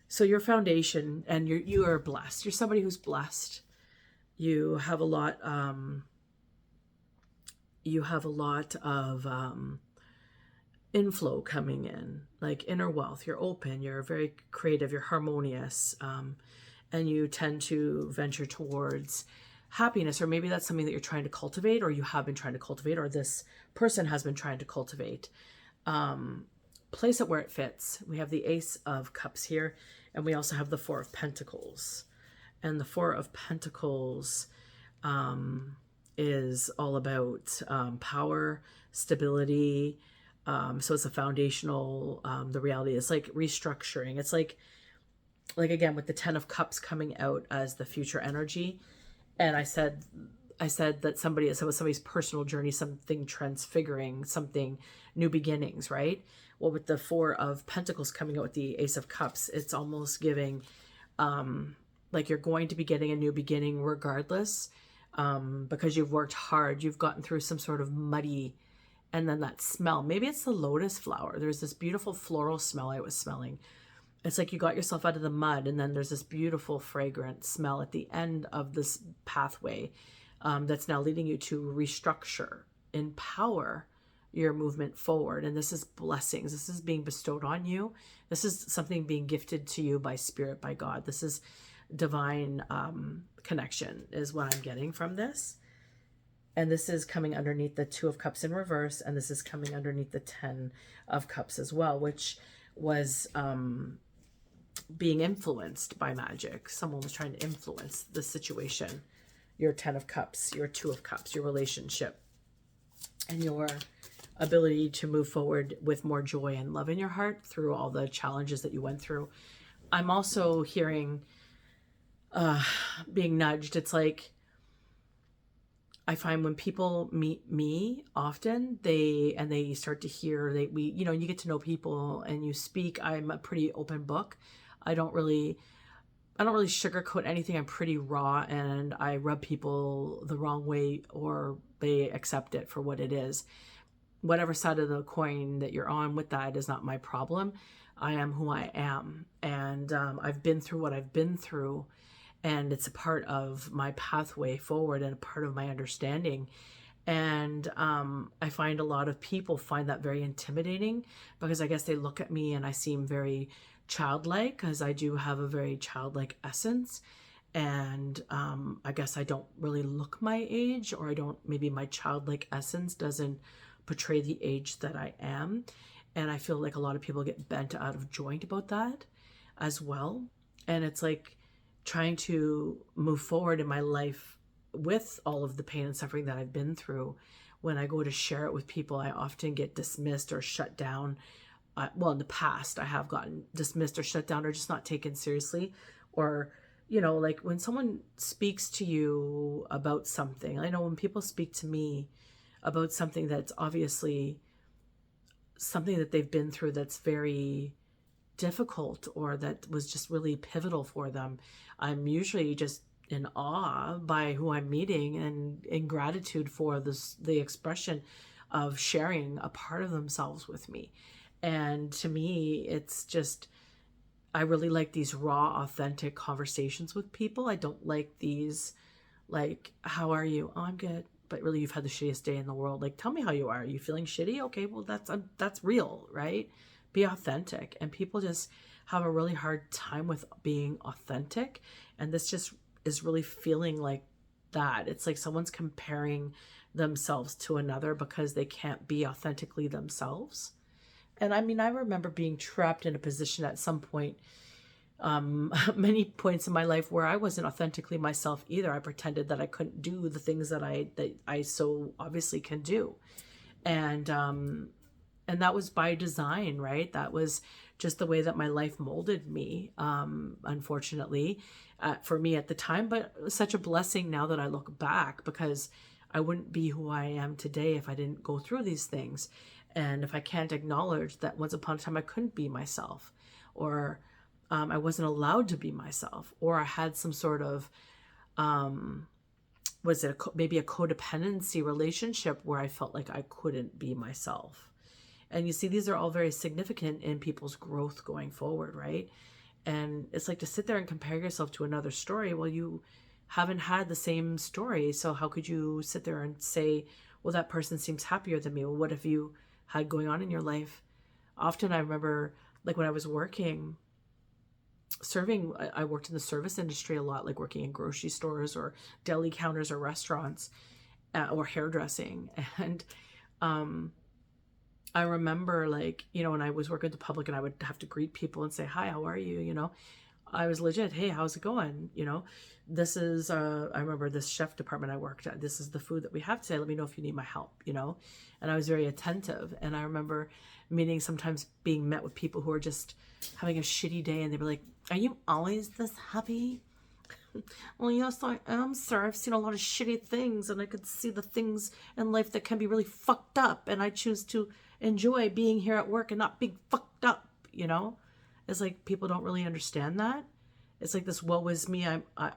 So your foundation, and you are blessed. You're somebody who's blessed. You have a lot of inflow coming in, like inner wealth. You're open, you're very creative, you're harmonious, and you tend to venture towards happiness, or maybe that's something that you're trying to cultivate, or you have been trying to cultivate, or this person has been trying to cultivate. Place it where it fits. We have the Ace of Cups here, and we also have the Four of Pentacles. And the Four of Pentacles is all about power, stability. So it's a foundational, the reality is like restructuring. It's like again, with the Ten of Cups coming out as the future energy. And I said that somebody's personal journey, something transfiguring, something new beginnings, right? Well, with the Four of Pentacles coming out with the Ace of Cups, it's almost giving, like you're going to be getting a new beginning regardless, because you've worked hard, you've gotten through some sort of muddy, and then that smell, maybe it's the lotus flower. There's this beautiful floral smell I was smelling. It's like you got yourself out of the mud, and then there's this beautiful fragrant smell at the end of this pathway that's now leading you to restructure, empower your movement forward. And this is blessings. This is being bestowed on you. This is something being gifted to you by Spirit, by God. This is divine connection is what I'm getting from this. And this is coming underneath the Two of Cups in reverse, and this is coming underneath the Ten of Cups as well, which was being influenced by magic. Someone was trying to influence the situation. Your Ten of Cups, your Two of Cups, your relationship, and your ability to move forward with more joy and love in your heart through all the challenges that you went through. I'm also hearing being nudged. It's like, I find when people meet me often, they start to hear, you get to know people and you speak. I'm a pretty open book. I don't really sugarcoat anything. I'm pretty raw, and I rub people the wrong way, or they accept it for what it is. Whatever side of the coin that you're on with that is not my problem. I am who I am, and I've been through what I've been through, and it's a part of my pathway forward and a part of my understanding. And I find a lot of people find that very intimidating, because I guess they look at me and I seem very childlike, because I do have a very childlike essence. And I guess I don't really look my age, or maybe my childlike essence doesn't portray the age that I am. And I feel like a lot of people get bent out of joint about that as well. And it's like trying to move forward in my life with all of the pain and suffering that I've been through. When I go to share it with people, I often get dismissed or shut down. Well, in the past, I have gotten dismissed or shut down, or just not taken seriously. Or, like when someone speaks to you about something, I know when people speak to me about something that's obviously something that they've been through that's very difficult, or that was just really pivotal for them, I'm usually just in awe by who I'm meeting, and in gratitude for the expression of sharing a part of themselves with me. And to me, it's just, I really like these raw, authentic conversations with people. I don't like these, like, how are you? Oh, I'm good. But really, you've had the shittiest day in the world. Like, tell me how you are. Are you feeling shitty? Okay, well, that's real, right? Be authentic. And people just have a really hard time with being authentic. And this just is really feeling like that. It's like someone's comparing themselves to another because they can't be authentically themselves. And I mean, I remember being trapped in a position at some point, many points in my life where I wasn't authentically myself either. I pretended that I couldn't do the things that I so obviously can do. And and that was by design, right? That was just the way that my life molded me, unfortunately, for me at the time. But it was such a blessing now that I look back, because I wouldn't be who I am today if I didn't go through these things. And if I can't acknowledge that once upon a time I couldn't be myself, or I wasn't allowed to be myself, or I had some sort of, was it maybe a codependency relationship where I felt like I couldn't be myself. And you see, these are all very significant in people's growth going forward, right? And it's like to sit there and compare yourself to another story. Well, you haven't had the same story. So how could you sit there and say, well, that person seems happier than me? Well, what have you had going on in your life? Often I remember, like when I was working, serving, I worked in the service industry a lot, like working in grocery stores or deli counters or restaurants, or hairdressing. And I remember, like, you know, when I was working with the public and I would have to greet people and say, hi, how are you? You know, I was legit, hey, how's it going? You know, this is, I remember this chef department I worked at, this is the food that we have today. Let me know if you need my help, you know? And I was very attentive. And I remember meeting, sometimes being met with people who are just having a shitty day, and they'd be like, are you always this happy? Well, yes, I am, sir. I've seen a lot of shitty things, and I could see the things in life that can be really fucked up, and I choose to enjoy being here at work and not being fucked up, you know? It's like people don't really understand that. It's like this woe is me,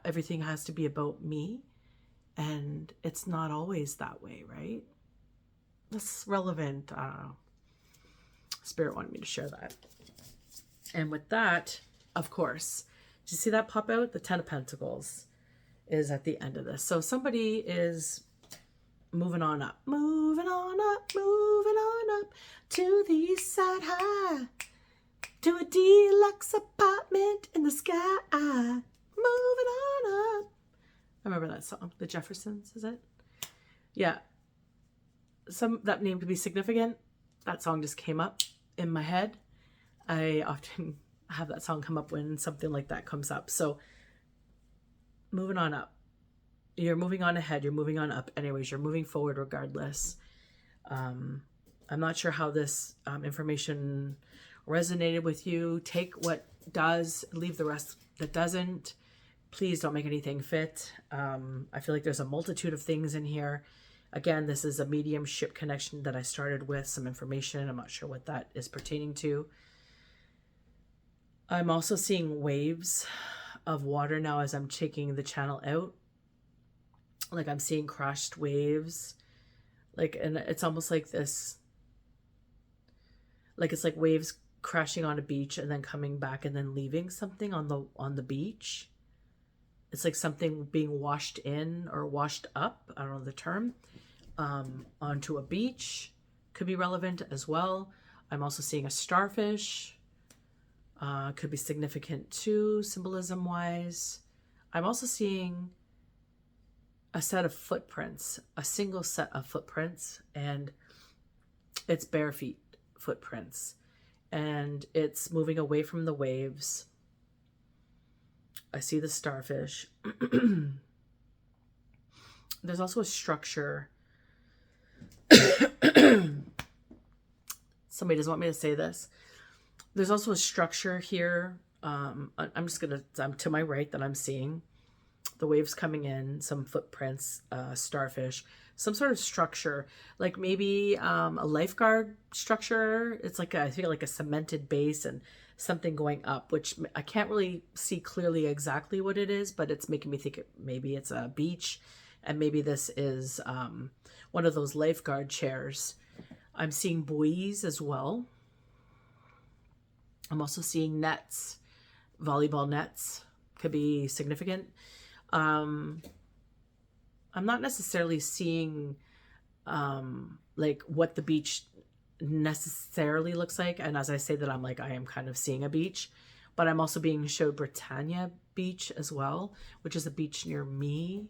everything has to be about me, and it's not always that way, right? That's relevant. I don't know. Spirit wanted me to share that. And with that, of course, did you see that pop out? The Ten of Pentacles is at the end of this. So somebody is moving on up, moving on up, moving on up to the east side high, to a deluxe apartment in the sky, moving on up. I remember that song, The Jeffersons, is it? Yeah. That name could be significant. That song just came up in my head. I often have that song come up when something like that comes up. So moving on up. You're moving on ahead. You're moving on up. Anyways, you're moving forward regardless. I'm not sure how this information resonated with you. Take what does, leave the rest that doesn't. Please don't make anything fit. I feel like there's a multitude of things in here. Again, this is a mediumship connection that I started with some information. I'm not sure what that is pertaining to. I'm also seeing waves of water now as I'm taking the channel out. Like I'm seeing crashed waves. Like, and it's almost like this, like it's like waves crashing on a beach and then coming back and then leaving something on the beach. It's like something being washed in or washed up, I don't know the term, onto a beach. Could be relevant as well. I'm also seeing a starfish. Could be significant too, symbolism wise. I'm also seeing a set of footprints, a single set of footprints, and it's bare feet footprints, and it's moving away from the waves. I see the starfish. There's also a structure. Somebody doesn't want me to say this. There's also a structure here. I'm to my right that I'm seeing the waves coming in, some footprints, starfish, some sort of structure, like maybe a lifeguard structure. It's like I feel like a cemented base and something going up, which I can't really see clearly exactly what it is, but it's making me think maybe it's a beach, and maybe this is one of those lifeguard chairs. I'm seeing buoys as well. I'm also seeing nets, volleyball nets, could be significant. I'm not necessarily seeing like what the beach necessarily looks like, and as I say that, I'm like, I am kind of seeing a beach, but I'm also being showed Britannia Beach as well, which is a beach near me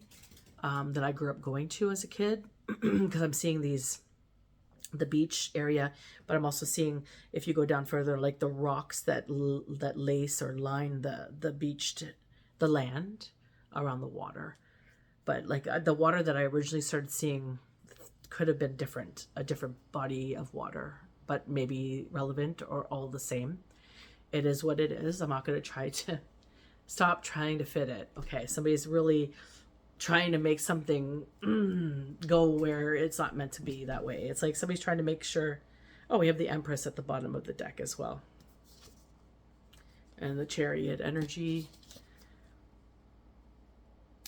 that I grew up going to as a kid, because I'm seeing these the beach area, but I'm also seeing, if you go down further, like the rocks that that lace or line the beach, the land around the water. But like the water that I originally started seeing could have been different, a different body of water, but maybe relevant or all the same. It is what it is. I'm not going to try to stop trying to fit it. Okay, somebody's really trying to make something go where it's not meant to be that way. It's like somebody's trying to make sure. Oh, we have the Empress at the bottom of the deck as well. And the Chariot energy.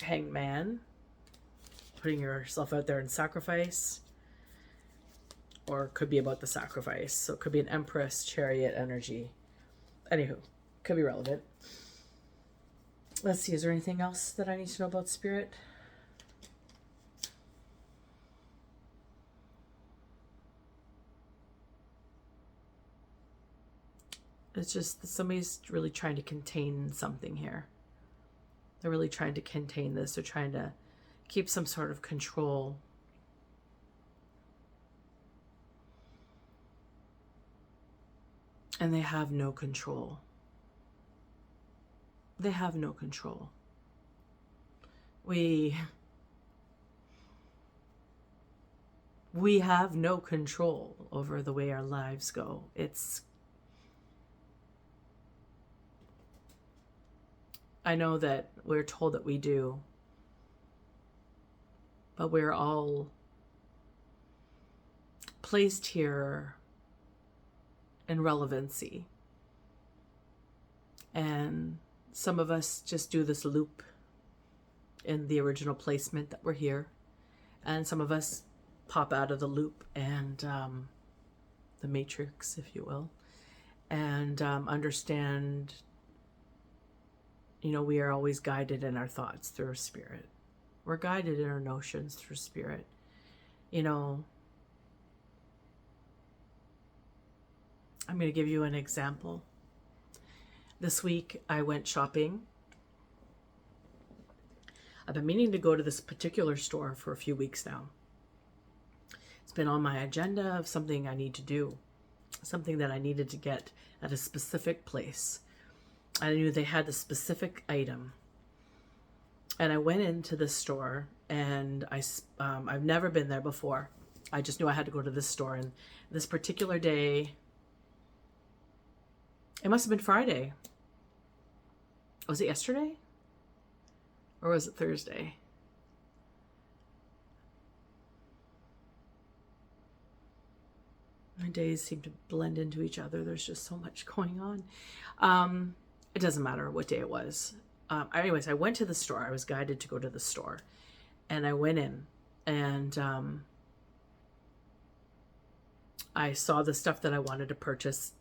Hangman. Putting yourself out there in sacrifice. Or it could be about the sacrifice. So it could be an Empress, Chariot energy. Anywho, could be relevant. Let's see, is there anything else that I need to know about Spirit? It's just that somebody's really trying to contain something here. They're really trying to contain this. They're trying to keep some sort of control. And they have no control. They have no control. We have no control over the way our lives go. I know that we're told that we do, but we're all placed here in relevancy. And some of us just do this loop in the original placement that we're here. And some of us pop out of the loop and the matrix, if you will, and understand, we are always guided in our thoughts through Spirit. We're guided in our notions through Spirit. I'm going to give you an example. This week I went shopping. I've been meaning to go to this particular store for a few weeks now. It's been on my agenda of something I need to do, something that I needed to get at a specific place. I knew they had the specific item. And I went into the store, and I've never been there before. I just knew I had to go to this store. And this particular day, it must have been Friday. Was it yesterday? Or was it Thursday? My days seem to blend into each other. There's just so much going on. It doesn't matter what day it was. Anyways, I went to the store. I was guided to go to the store. And I went in. And I saw the stuff that I wanted to purchase.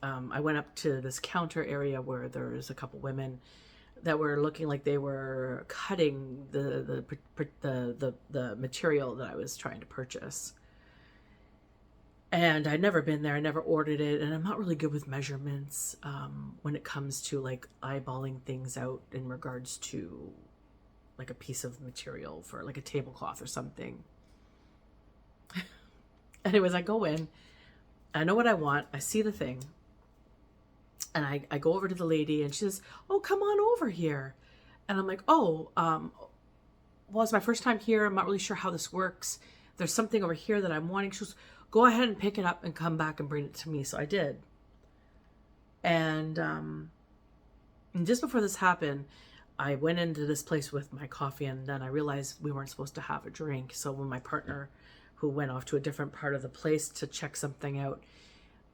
I went up to this counter area where there was a couple women that were looking like they were cutting the material that I was trying to purchase. And I'd never been there. I never ordered it. And I'm not really good with measurements when it comes to like eyeballing things out in regards to like a piece of material for like a tablecloth or something. Anyways, I go in. I know what I want. I see the thing. And I go over to the lady and she says, "Oh, come on over here." And I'm like, "Oh, well, it's my first time here. I'm not really sure how this works. There's something over here that I'm wanting." She goes, "Go ahead and pick it up and come back and bring it to me." So I did. And just before this happened, I went into this place with my coffee, and then I realized we weren't supposed to have a drink. So when my partner, who went off to a different part of the place to check something out,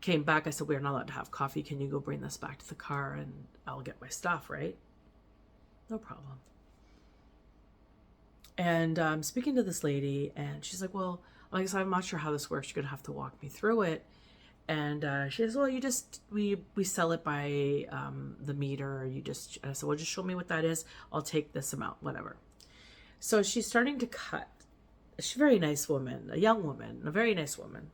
came back, I said, "We're not allowed to have coffee. Can you go bring this back to the car and I'll get my stuff," right? No problem. And I'm speaking to this lady, and she's like, "Well, I guess I'm not sure how this works. You're going to have to walk me through it." And she says, "Well, we sell it by the meter. And I said, "Well, just show me what that is. I'll take this amount, whatever." So she's starting to cut. She's a very nice woman, a young woman, a very nice woman.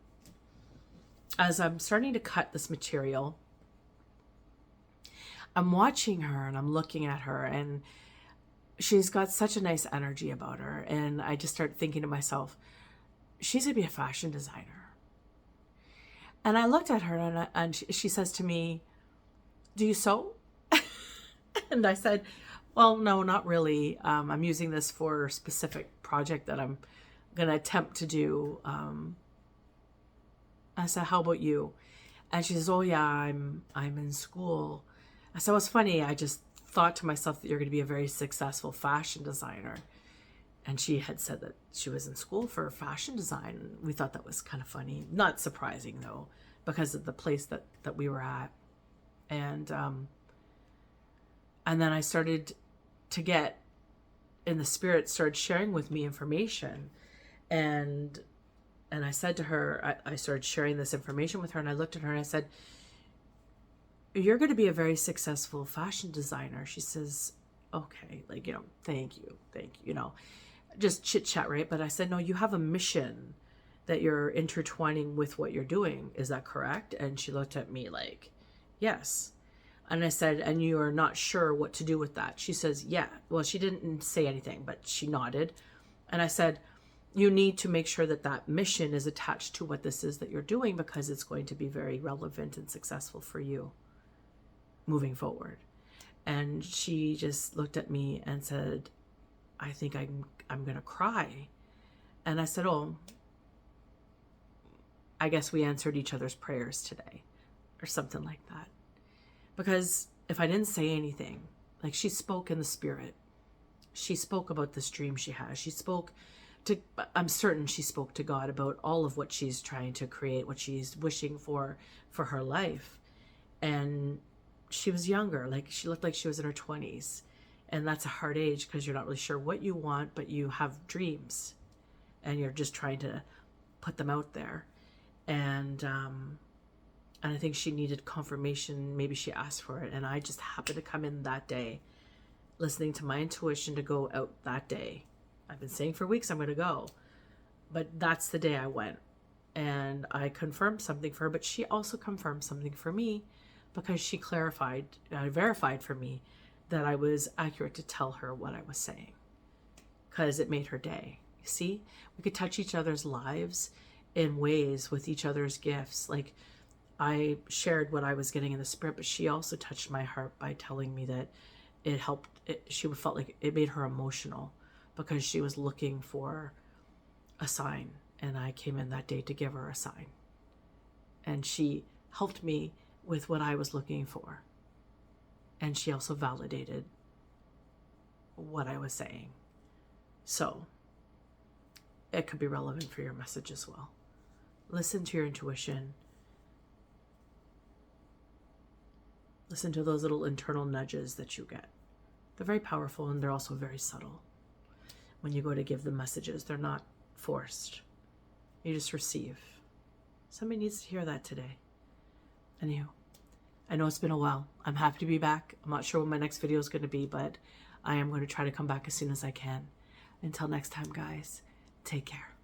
As I'm starting to cut this material, I'm watching her and I'm looking at her, and she's got such a nice energy about her. And I just start thinking to myself, she's going to be a fashion designer. And I looked at her and she says to me, "Do you sew?" And I said, "Well, no, not really. I'm using this for a specific project that I'm going to attempt to do." I said, "How about you?" And she says, "Oh yeah, I'm in school." I said, "Well, it's funny. I just thought to myself that you're going to be a very successful fashion designer." And she had said that she was in school for fashion design. We thought that was kind of funny. Not surprising, though, because of the place that we were at. And then I started to get, in the spirit, started sharing with me information. And I said to her, I started sharing this information with her, and I looked at her and I said, "You're going to be a very successful fashion designer." She says, "Okay, like, thank you, just chit chat, right?" But I said, "No, you have a mission that you're intertwining with what you're doing. Is that correct?" And she looked at me like, "Yes." And I said, "And you are not sure what to do with that?" She says, "Yeah." Well, she didn't say anything, but she nodded. And I said, "You need to make sure that that mission is attached to what this is that you're doing, because it's going to be very relevant and successful for you moving forward." And she just looked at me and said, "I think I'm going to cry." And I said, "Oh, I guess we answered each other's prayers today," or something like that. Because if I didn't say anything, like, she spoke in the spirit. She spoke about this dream she has. She spoke to, I'm certain she spoke to God about all of what she's trying to create, what she's wishing for her life. And she was younger. Like, she looked like she was in her 20s. And that's a hard age, because you're not really sure what you want, but you have dreams. And you're just trying to put them out there. And I think she needed confirmation. Maybe she asked for it. And I just happened to come in that day, listening to my intuition to go out that day. I've been saying for weeks I'm going to go. But that's the day I went. And I confirmed something for her. But she also confirmed something for me, because she verified for me that I was accurate to tell her what I was saying. Because it made her day. You see? We could touch each other's lives in ways with each other's gifts. Like, I shared what I was getting in the spirit, but she also touched my heart by telling me that it helped. She felt like it made her emotional, because she was looking for a sign. And I came in that day to give her a sign. And she helped me with what I was looking for. And she also validated what I was saying. So it could be relevant for your message as well. Listen to your intuition. Listen to those little internal nudges that you get. They're very powerful, and they're also very subtle. When you go to give the messages, they're not forced. You just receive. Somebody needs to hear that today. Anywho, I know it's been a while. I'm happy to be back. I'm not sure when my next video is going to be, but I am going to try to come back as soon as I can. Until next time, guys, take care.